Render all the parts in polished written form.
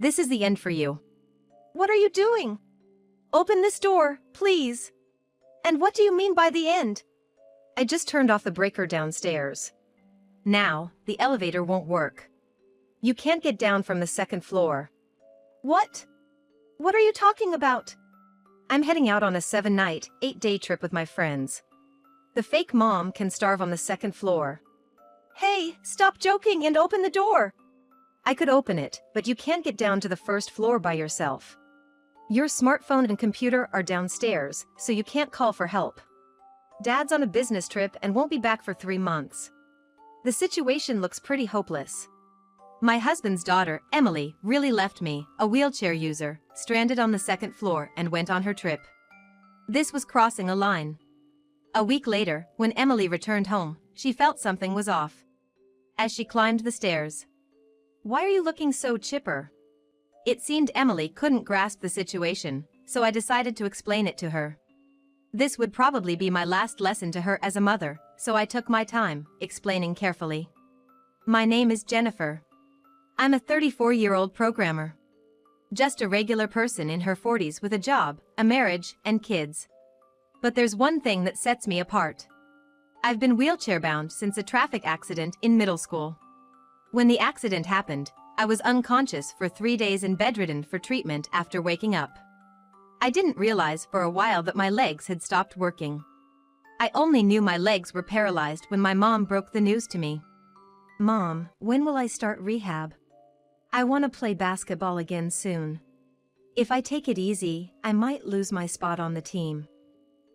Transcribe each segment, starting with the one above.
This is the end for you. What are you doing? Open this door, please. And what do you mean by the end? I just turned off the breaker downstairs. Now, the elevator won't work. You can't get down from the second floor. What? What are you talking about? I'm heading out on a 7-night, 8-day trip with my friends. The fake mom can starve on the second floor. Hey, stop joking and open the door! I could open it, but you can't get down to the first floor by yourself. Your smartphone and computer are downstairs, so you can't call for help. Dad's on a business trip and won't be back for 3 months. The situation looks pretty hopeless. My husband's daughter, Emily, really left me, a wheelchair user, stranded on the second floor and went on her trip. This was crossing a line. A week later, when Emily returned home, she felt something was off. As she climbed the stairs. Why are you looking so chipper? It seemed Emily couldn't grasp the situation, so I decided to explain it to her. This would probably be my last lesson to her as a mother, so I took my time, explaining carefully. My name is Jennifer. I'm a 34-year-old programmer. Just a regular person in her 40s with a job, a marriage, and kids. But there's one thing that sets me apart. I've been wheelchair-bound since a traffic accident in middle school. When the accident happened, I was unconscious for 3 days and bedridden for treatment after waking up. I didn't realize for a while that my legs had stopped working. I only knew my legs were paralyzed when my mom broke the news to me. Mom, when will I start rehab? I want to play basketball again soon. If I take it easy, I might lose my spot on the team.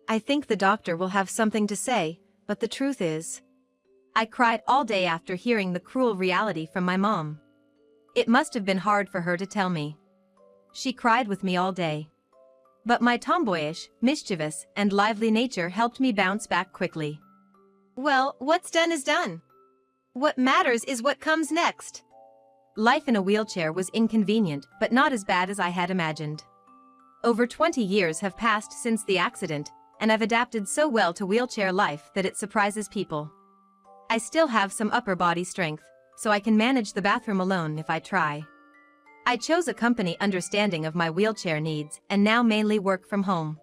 I think the doctor will have something to say, but the truth is, I cried all day after hearing the cruel reality from my mom. It must have been hard for her to tell me. She cried with me all day. But my tomboyish, mischievous, and lively nature helped me bounce back quickly. Well, what's done is done. What matters is what comes next. Life in a wheelchair was inconvenient, but not as bad as I had imagined. Over 20 years have passed since the accident, and I've adapted so well to wheelchair life that it surprises people. I still have some upper body strength, so I can manage the bathroom alone if I try. I chose a company understanding of my wheelchair needs and now mainly work from home.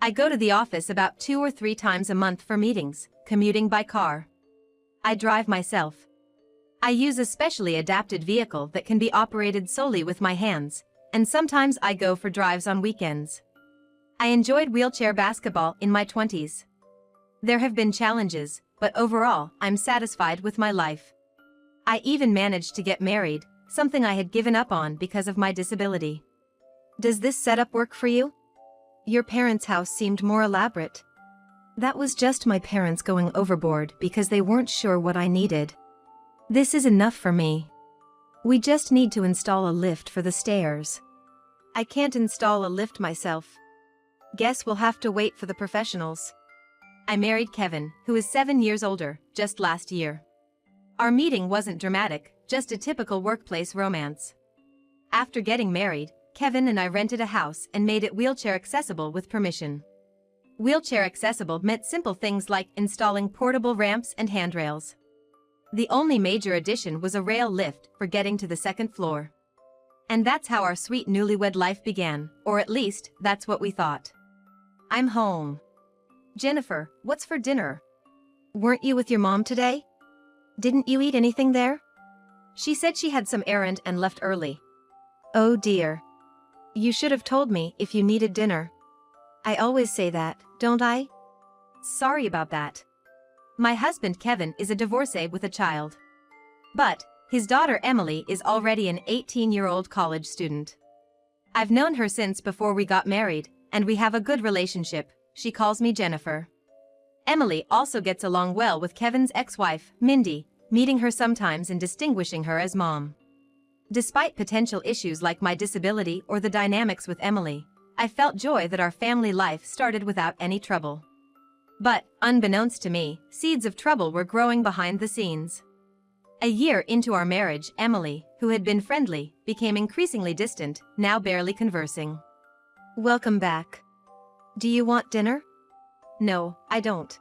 I go to the office about 2 or 3 times a month for meetings, commuting by car. I drive myself. I use a specially adapted vehicle that can be operated solely with my hands, and sometimes I go for drives on weekends. I enjoyed wheelchair basketball in my 20s. There have been challenges, but overall, I'm satisfied with my life. I even managed to get married, something I had given up on because of my disability. Does this setup work for you? Your parents' house seemed more elaborate. That was just my parents going overboard because they weren't sure what I needed. This is enough for me. We just need to install a lift for the stairs. I can't install a lift myself. Guess we'll have to wait for the professionals. I married Kevin, who is 7 years older, just last year. Our meeting wasn't dramatic, just a typical workplace romance. After getting married, Kevin and I rented a house and made it wheelchair accessible with permission. Wheelchair accessible meant simple things like installing portable ramps and handrails. The only major addition was a rail lift for getting to the second floor. And that's how our sweet newlywed life began, or at least, that's what we thought. I'm home. Jennifer, what's for dinner? Weren't you with your mom today? Didn't you eat anything there? She said she had some errand and left early. Oh dear. You should have told me if you needed dinner. I always say that, don't I? Sorry about that. My husband Kevin is a divorcee with a child. But his daughter Emily is already an 18-year-old college student. I've known her since before we got married, and we have a good relationship. She calls me Jennifer. Emily also gets along well with Kevin's ex-wife, Mindy, meeting her sometimes and distinguishing her as mom. Despite potential issues like my disability or the dynamics with Emily, I felt joy that our family life started without any trouble. But, unbeknownst to me, seeds of trouble were growing behind the scenes. A year into our marriage, Emily, who had been friendly, became increasingly distant, now barely conversing. Welcome back. Do you want dinner? No, I don't.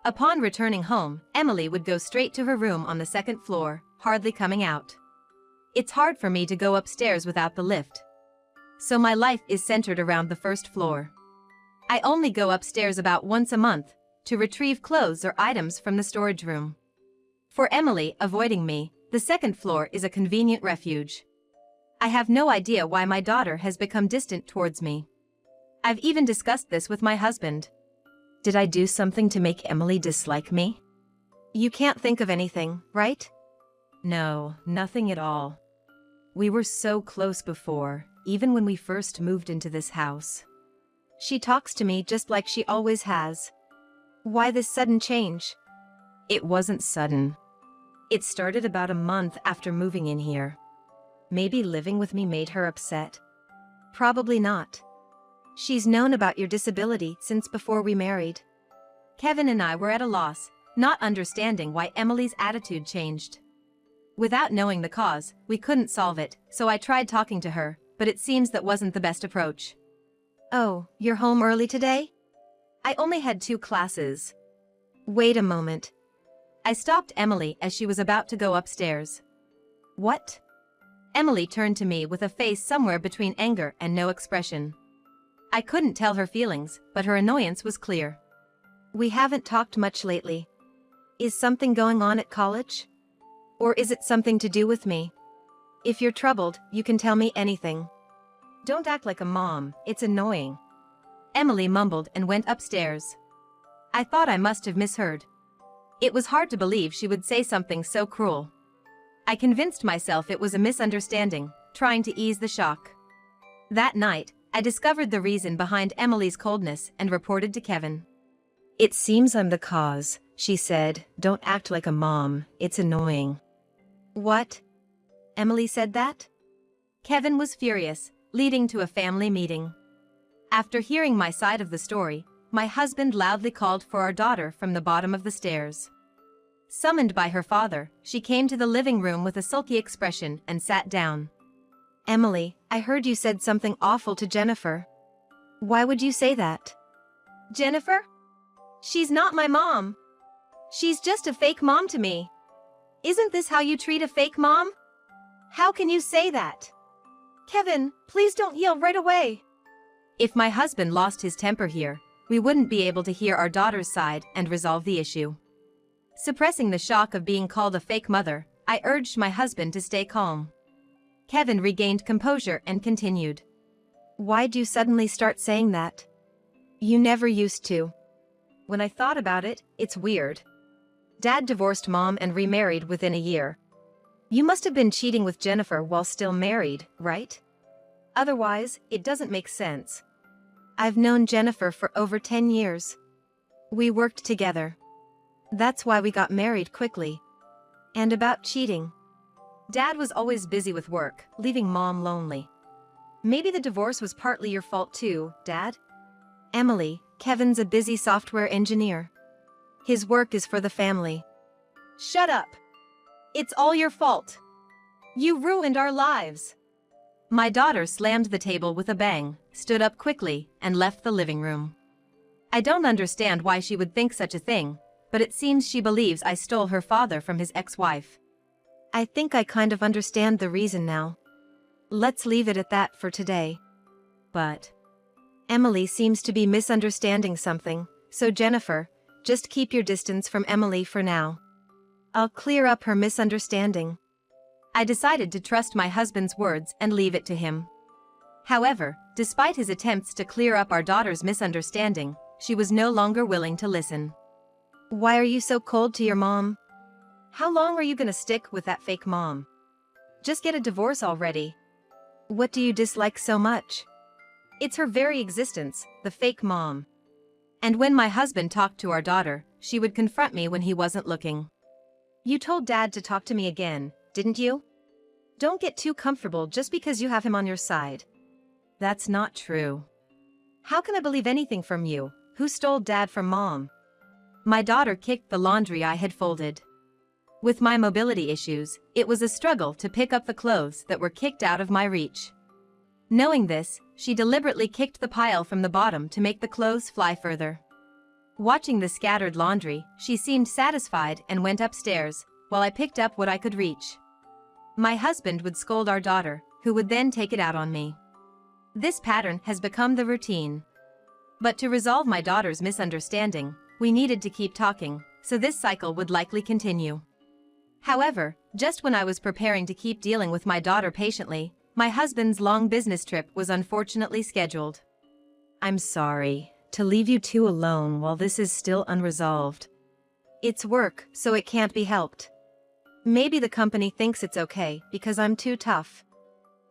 Upon returning home, Emily would go straight to her room on the second floor, hardly coming out. It's hard for me to go upstairs without the lift. So my life is centered around the first floor. I only go upstairs about once a month to retrieve clothes or items from the storage room. For Emily, avoiding me, the second floor is a convenient refuge. I have no idea why my daughter has become distant towards me. I've even discussed this with my husband. Did I do something to make Emily dislike me? You can't think of anything, right? No, nothing at all. We were so close before, even when we first moved into this house. She talks to me just like she always has. Why this sudden change? It wasn't sudden. It started about a month after moving in here. Maybe living with me made her upset. Probably not. She's known about your disability since before we married. Kevin and I were at a loss, not understanding why Emily's attitude changed. Without knowing the cause, we couldn't solve it, so I tried talking to her, but it seems that wasn't the best approach. Oh, you're home early today? I only had 2 classes. Wait a moment. I stopped Emily as she was about to go upstairs. What? Emily turned to me with a face somewhere between anger and no expression. I couldn't tell her feelings, but her annoyance was clear. We haven't talked much lately. Is something going on at college? Or is it something to do with me? If you're troubled, you can tell me anything. Don't act like a mom, it's annoying. Emily mumbled and went upstairs. I thought I must have misheard. It was hard to believe she would say something so cruel. I convinced myself it was a misunderstanding, trying to ease the shock. That night, I discovered the reason behind Emily's coldness and reported to Kevin. It seems I'm the cause, she said. Don't act like a mom, it's annoying. What? Emily said that? Kevin was furious, leading to a family meeting. After hearing my side of the story, my husband loudly called for our daughter from the bottom of the stairs. Summoned by her father, she came to the living room with a sulky expression and sat down. Emily, I heard you said something awful to Jennifer. Why would you say that? Jennifer? She's not my mom. She's just a fake mom to me. Isn't this how you treat a fake mom? How can you say that? Kevin, please don't yell right away. If my husband lost his temper here, we wouldn't be able to hear our daughter's side and resolve the issue. Suppressing the shock of being called a fake mother, I urged my husband to stay calm. Kevin regained composure and continued. Why'd you suddenly start saying that? You never used to. When I thought about it, it's weird. Dad divorced Mom and remarried within a year. You must have been cheating with Jennifer while still married, right? Otherwise, it doesn't make sense. I've known Jennifer for over 10 years. We worked together. That's why we got married quickly. And about cheating. Dad was always busy with work, leaving Mom lonely. Maybe the divorce was partly your fault too, Dad? Emily, Kevin's a busy software engineer. His work is for the family. Shut up! It's all your fault. You ruined our lives. My daughter slammed the table with a bang, stood up quickly, and left the living room. I don't understand why she would think such a thing, but it seems she believes I stole her father from his ex-wife. I think I kind of understand the reason now. Let's leave it at that for today. But Emily seems to be misunderstanding something, so Jennifer, just keep your distance from Emily for now. I'll clear up her misunderstanding. I decided to trust my husband's words and leave it to him. However, despite his attempts to clear up our daughter's misunderstanding, she was no longer willing to listen. Why are you so cold to your mom? How long are you gonna stick with that fake mom? Just get a divorce already. What do you dislike so much? It's her very existence, the fake mom. And when my husband talked to our daughter, she would confront me when he wasn't looking. You told Dad to talk to me again, didn't you? Don't get too comfortable just because you have him on your side. That's not true. How can I believe anything from you, who stole Dad from Mom? My daughter kicked the laundry I had folded. With my mobility issues, it was a struggle to pick up the clothes that were kicked out of my reach. Knowing this, she deliberately kicked the pile from the bottom to make the clothes fly further. Watching the scattered laundry, she seemed satisfied and went upstairs, while I picked up what I could reach. My husband would scold our daughter, who would then take it out on me. This pattern has become the routine. But to resolve my daughter's misunderstanding, we needed to keep talking, so this cycle would likely continue. However, just when I was preparing to keep dealing with my daughter patiently, my husband's long business trip was unfortunately scheduled. I'm sorry to leave you two alone while this is still unresolved. It's work, so it can't be helped. Maybe the company thinks it's okay because I'm too tough.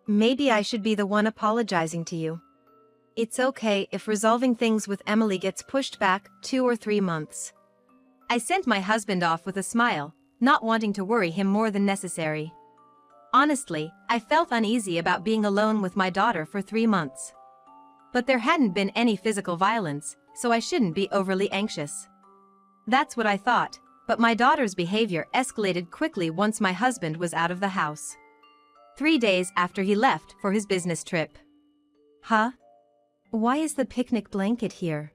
Maybe I should be the one apologizing to you. It's okay if resolving things with Emily gets pushed back 2 or 3 months. I sent my husband off with a smile, not wanting to worry him more than necessary. Honestly, I felt uneasy about being alone with my daughter for 3 months. But there hadn't been any physical violence, so I shouldn't be overly anxious. That's what I thought, but my daughter's behavior escalated quickly once my husband was out of the house. 3 days after he left for his business trip. Huh? Why is the picnic blanket here?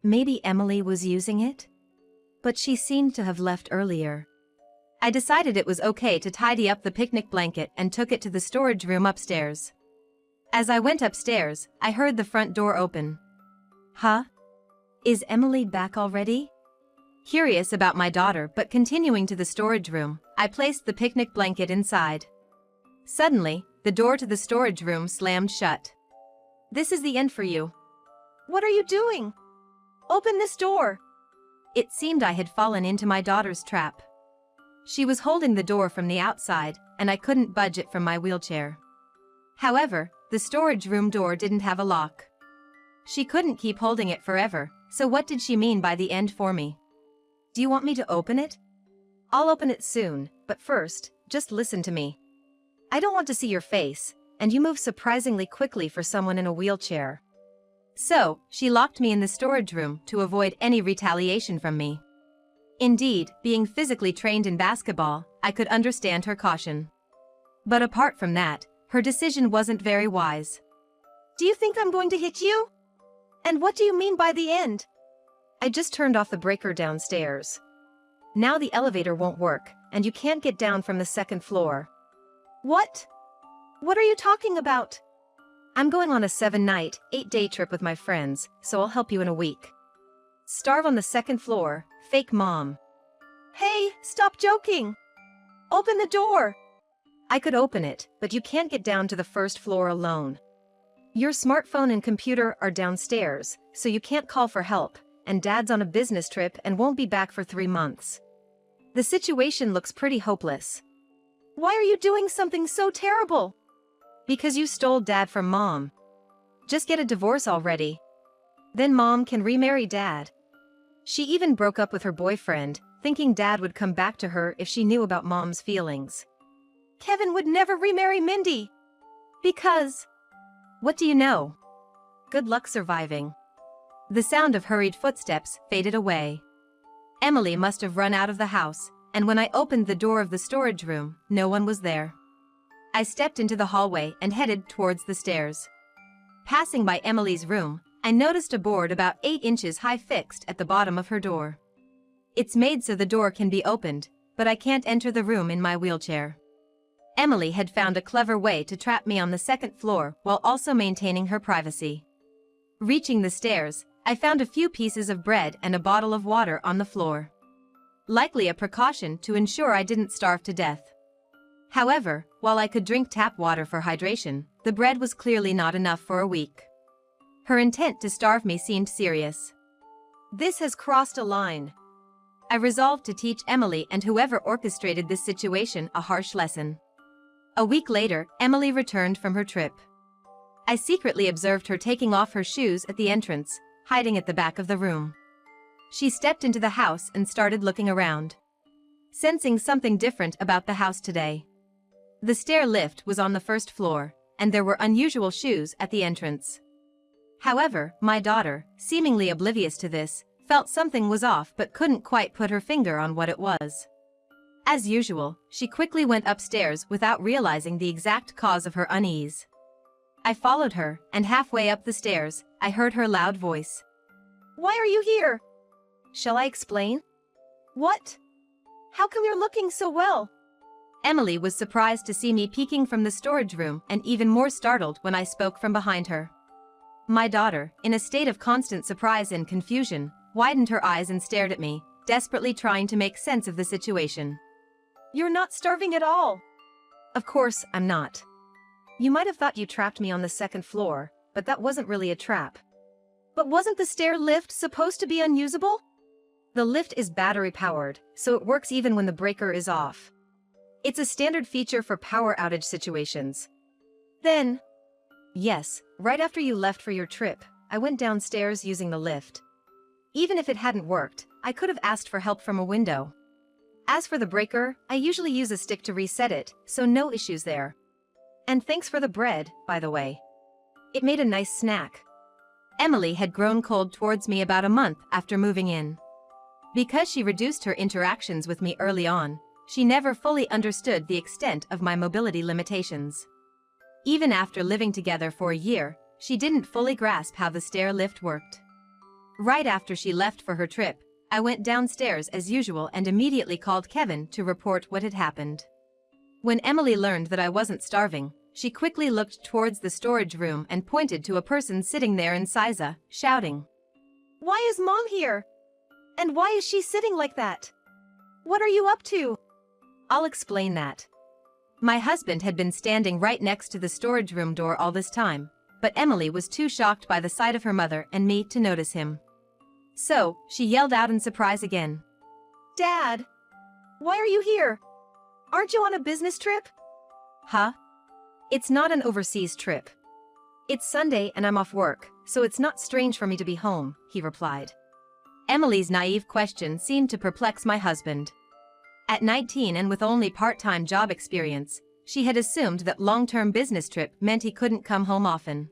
Maybe Emily was using it? But she seemed to have left earlier. I decided it was okay to tidy up the picnic blanket and took it to the storage room upstairs. As I went upstairs, I heard the front door open. Huh? Is Emily back already? Curious about my daughter but continuing to the storage room, I placed the picnic blanket inside. Suddenly, the door to the storage room slammed shut. This is the end for you. What are you doing? Open this door. It seemed I had fallen into my daughter's trap. She was holding the door from the outside, and I couldn't budge it from my wheelchair. However, the storage room door didn't have a lock. She couldn't keep holding it forever, so what did she mean by the end for me? Do you want me to open it? I'll open it soon, but first, just listen to me. I don't want to see your face, and you move surprisingly quickly for someone in a wheelchair. So, she locked me in the storage room to avoid any retaliation from me. Indeed, being physically trained in basketball, I could understand her caution. But apart from that, her decision wasn't very wise. Do you think I'm going to hit you? And what do you mean by the end? I just turned off the breaker downstairs. Now the elevator won't work, and you can't get down from the 2nd floor. What? What are you talking about? I'm going on a 7-night, 8-day trip with my friends, so I'll help you in a week. Starve on the 2nd floor, fake mom. Hey, stop joking! Open the door! I could open it, but you can't get down to the 1st floor alone. Your smartphone and computer are downstairs, so you can't call for help, and Dad's on a business trip and won't be back for 3 months. The situation looks pretty hopeless. Why are you doing something so terrible? Because you stole Dad from Mom. Just get a divorce already. Then Mom can remarry Dad. She even broke up with her boyfriend, thinking Dad would come back to her if she knew about Mom's feelings. Kevin would never remarry Mindy. Because... What do you know? Good luck surviving. The sound of hurried footsteps faded away. Emily must have run out of the house, and when I opened the door of the storage room, no one was there. I stepped into the hallway and headed towards the stairs. Passing by Emily's room, I noticed a board about 8 inches high fixed at the bottom of her door. It's made so the door can be opened, but I can't enter the room in my wheelchair. Emily had found a clever way to trap me on the 2nd floor while also maintaining her privacy. Reaching the stairs, I found a few pieces of bread and a bottle of water on the floor. Likely a precaution to ensure I didn't starve to death. However, while I could drink tap water for hydration, the bread was clearly not enough for a week. Her intent to starve me seemed serious. This has crossed a line. I resolved to teach Emily and whoever orchestrated this situation a harsh lesson. A week later, Emily returned from her trip. I secretly observed her taking off her shoes at the entrance, hiding at the back of the room. She stepped into the house and started looking around. Sensing something different about the house today. The stair lift was on the 1st floor, and there were unusual shoes at the entrance. However, my daughter, seemingly oblivious to this, felt something was off but couldn't quite put her finger on what it was. As usual, she quickly went upstairs without realizing the exact cause of her unease. I followed her, and halfway up the stairs, I heard her loud voice. Why are you here? Shall I explain? What? How come you're looking so well? Emily was surprised to see me peeking from the storage room and even more startled when I spoke from behind her. My daughter, in a state of constant surprise and confusion, widened her eyes and stared at me, desperately trying to make sense of the situation. "You're not starving at all." "Of course, I'm not. You might have thought you trapped me on the second floor, but that wasn't really a trap." "But wasn't the stair lift supposed to be unusable?" "The lift is battery-powered, so it works even when the breaker is off. It's a standard feature for power outage situations." "Then..." "Yes, right after you left for your trip, I went downstairs using the lift. Even if it hadn't worked, I could have asked for help from a window. As for the breaker, I usually use a stick to reset it, so no issues there. And thanks for the bread, by the way. It made a nice snack." Emily had grown cold towards me about a month after moving in. Because she reduced her interactions with me early on, she never fully understood the extent of my mobility limitations. Even after living together for a year, she didn't fully grasp how the stair lift worked. Right after she left for her trip, I went downstairs as usual and immediately called Kevin to report what had happened. When Emily learned that I wasn't starving, she quickly looked towards the storage room and pointed to a person sitting there in Siza, shouting, "Why is Mom here? And why is she sitting like that? What are you up to?" "I'll explain that." My husband had been standing right next to the storage room door all this time, but Emily was too shocked by the sight of her mother and me to notice him. So, she yelled out in surprise again. "Dad! Why are you here? Aren't you on a business trip?" "Huh? It's not an overseas trip. It's Sunday and I'm off work, so it's not strange for me to be home," he replied. Emily's naive question seemed to perplex my husband. At 19 and with only part-time job experience, she had assumed that long-term business trip meant he couldn't come home often.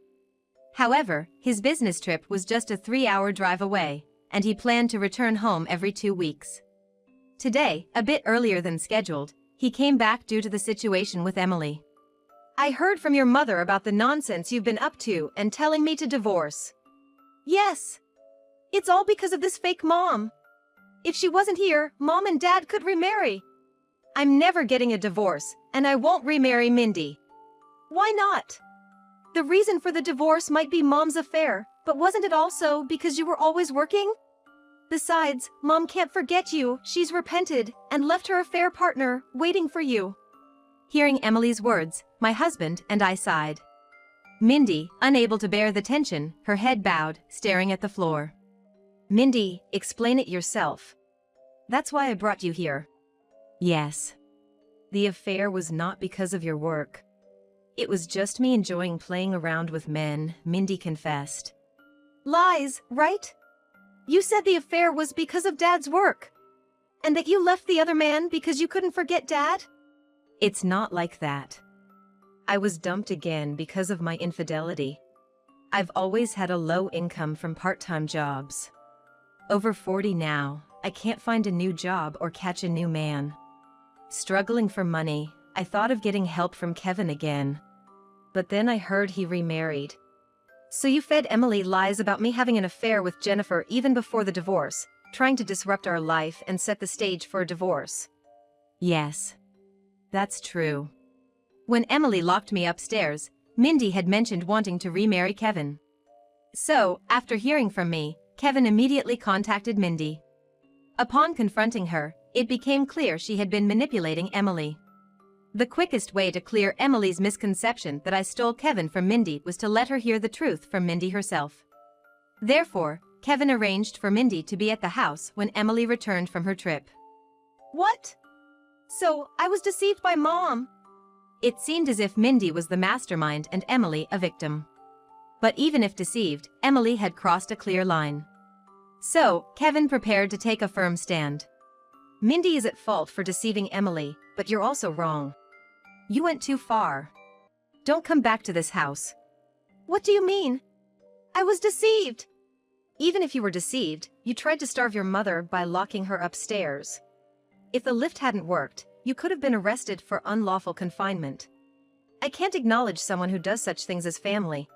However, his business trip was just a 3-hour drive away, and he planned to return home every 2 weeks. Today, a bit earlier than scheduled, he came back due to the situation with Emily. "I heard from your mother about the nonsense you've been up to and telling me to divorce." "Yes. It's all because of this fake mom. If she wasn't here, Mom and Dad could remarry." "I'm never getting a divorce, and I won't remarry Mindy." "Why not? The reason for the divorce might be Mom's affair, but wasn't it also because you were always working? Besides, Mom can't forget you, she's repented, and left her affair partner, waiting for you." Hearing Emily's words, my husband and I sighed. Mindy, unable to bear the tension, her head bowed, staring at the floor. "Mindy, explain it yourself. That's why I brought you here." "Yes. The affair was not because of your work. It was just me enjoying playing around with men," Mindy confessed. "Lies, right? You said the affair was because of Dad's work. And that you left the other man because you couldn't forget Dad?" "It's not like that. I was dumped again because of my infidelity. I've always had a low income from part-time jobs. Over 40 now, I can't find a new job or catch a new man. Struggling for money, I thought of getting help from Kevin again. But then I heard he remarried." "So you fed Emily lies about me having an affair with Jennifer even before the divorce, trying to disrupt our life and set the stage for a divorce?" "Yes. That's true." When Emily locked me upstairs, Mindy had mentioned wanting to remarry Kevin. So, after hearing from me, Kevin immediately contacted Mindy. Upon confronting her, it became clear she had been manipulating Emily. The quickest way to clear Emily's misconception that I stole Kevin from Mindy was to let her hear the truth from Mindy herself. Therefore, Kevin arranged for Mindy to be at the house when Emily returned from her trip. "What? So, I was deceived by Mom?" It seemed as if Mindy was the mastermind and Emily a victim. But even if deceived, Emily had crossed a clear line. So, Kevin prepared to take a firm stand. "Mindy is at fault for deceiving Emily, but you're also wrong. You went too far. Don't come back to this house." "What do you mean? I was deceived." "Even if you were deceived, you tried to starve your mother by locking her upstairs. If the lift hadn't worked, you could have been arrested for unlawful confinement. I can't acknowledge someone who does such things as family."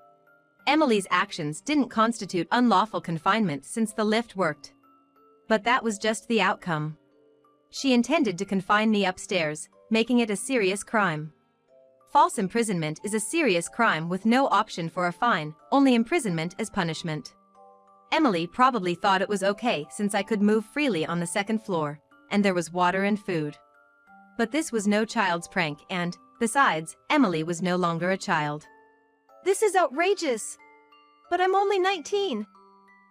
Emily's actions didn't constitute unlawful confinement since the lift worked. But that was just the outcome. She intended to confine me upstairs, making it a serious crime. False imprisonment is a serious crime with no option for a fine, only imprisonment as punishment. Emily probably thought it was okay since I could move freely on the second floor, and there was water and food. But this was no child's prank and, besides, Emily was no longer a child. This is outrageous. But I'm only 19.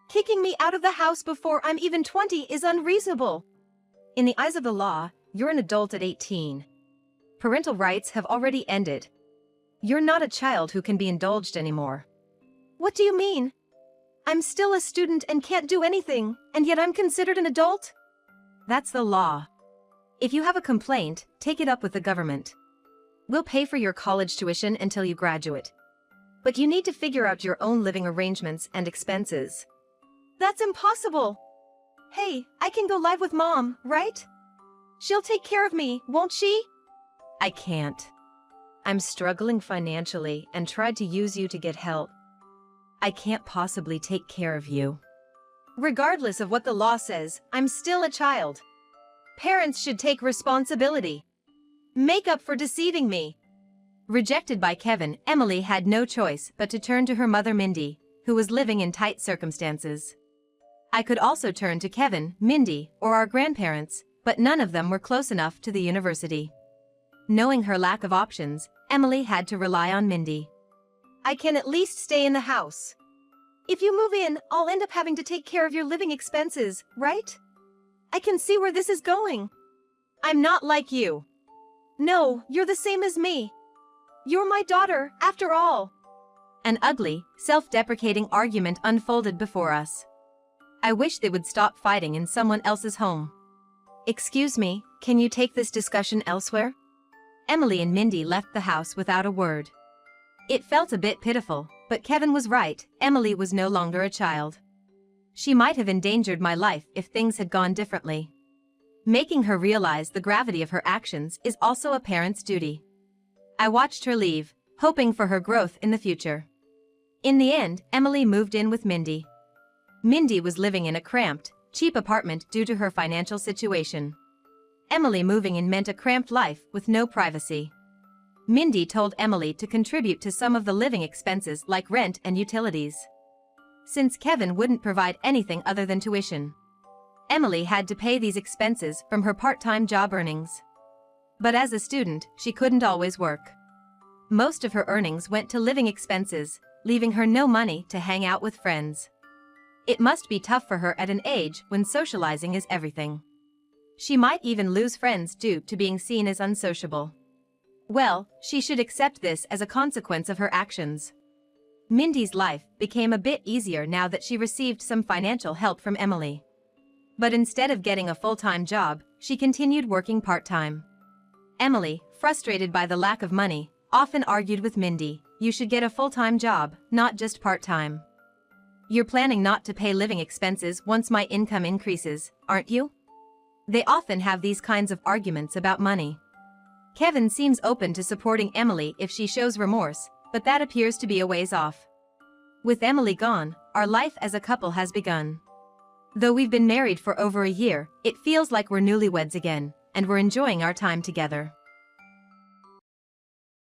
Kicking me out of the house before I'm even 20 is unreasonable. In the eyes of the law, you're an adult at 18. Parental rights have already ended. You're not a child who can be indulged anymore. What do you mean? I'm still a student and can't do anything, and yet I'm considered an adult? That's the law. If you have a complaint, take it up with the government. We'll pay for your college tuition until you graduate. But you need to figure out your own living arrangements and expenses. That's impossible. Hey, I can go live with Mom, right? She'll take care of me, won't she? I can't. I'm struggling financially and tried to use you to get help. I can't possibly take care of you. Regardless of what the law says, I'm still a child. Parents should take responsibility. Make up for deceiving me. Rejected by Kevin, Emily had no choice but to turn to her mother Mindy, who was living in tight circumstances. I could also turn to Kevin, Mindy, or our grandparents, but none of them were close enough to the university. Knowing her lack of options, Emily had to rely on Mindy. I can at least stay in the house. If you move in, I'll end up having to take care of your living expenses, right? I can see where this is going. I'm not like you. No, you're the same as me. You're my daughter, after all. An ugly, self-deprecating argument unfolded before us. I wish they would stop fighting in someone else's home. Excuse me, can you take this discussion elsewhere? Emily and Mindy left the house without a word. It felt a bit pitiful, but Kevin was right, Emily was no longer a child. She might have endangered my life if things had gone differently. Making her realize the gravity of her actions is also a parent's duty. I watched her leave, hoping for her growth in the future. In the end, Emily moved in with Mindy. Mindy was living in a cramped, cheap apartment due to her financial situation. Emily moving in meant a cramped life with no privacy. Mindy told Emily to contribute to some of the living expenses like rent and utilities. Since Kevin wouldn't provide anything other than tuition, Emily had to pay these expenses from her part-time job earnings. But as a student, she couldn't always work. Most of her earnings went to living expenses, leaving her no money to hang out with friends. It must be tough for her at an age when socializing is everything. She might even lose friends due to being seen as unsociable. Well, she should accept this as a consequence of her actions. Mindy's life became a bit easier now that she received some financial help from Emily. But instead of getting a full-time job, she continued working part-time. Emily, frustrated by the lack of money, often argued with Mindy, "You should get a full-time job, not just part-time. You're planning not to pay living expenses once my income increases, aren't you?" They often have these kinds of arguments about money. Kevin seems open to supporting Emily if she shows remorse, but that appears to be a ways off. With Emily gone, our life as a couple has begun. Though we've been married for over a year, it feels like we're newlyweds again, and we're enjoying our time together.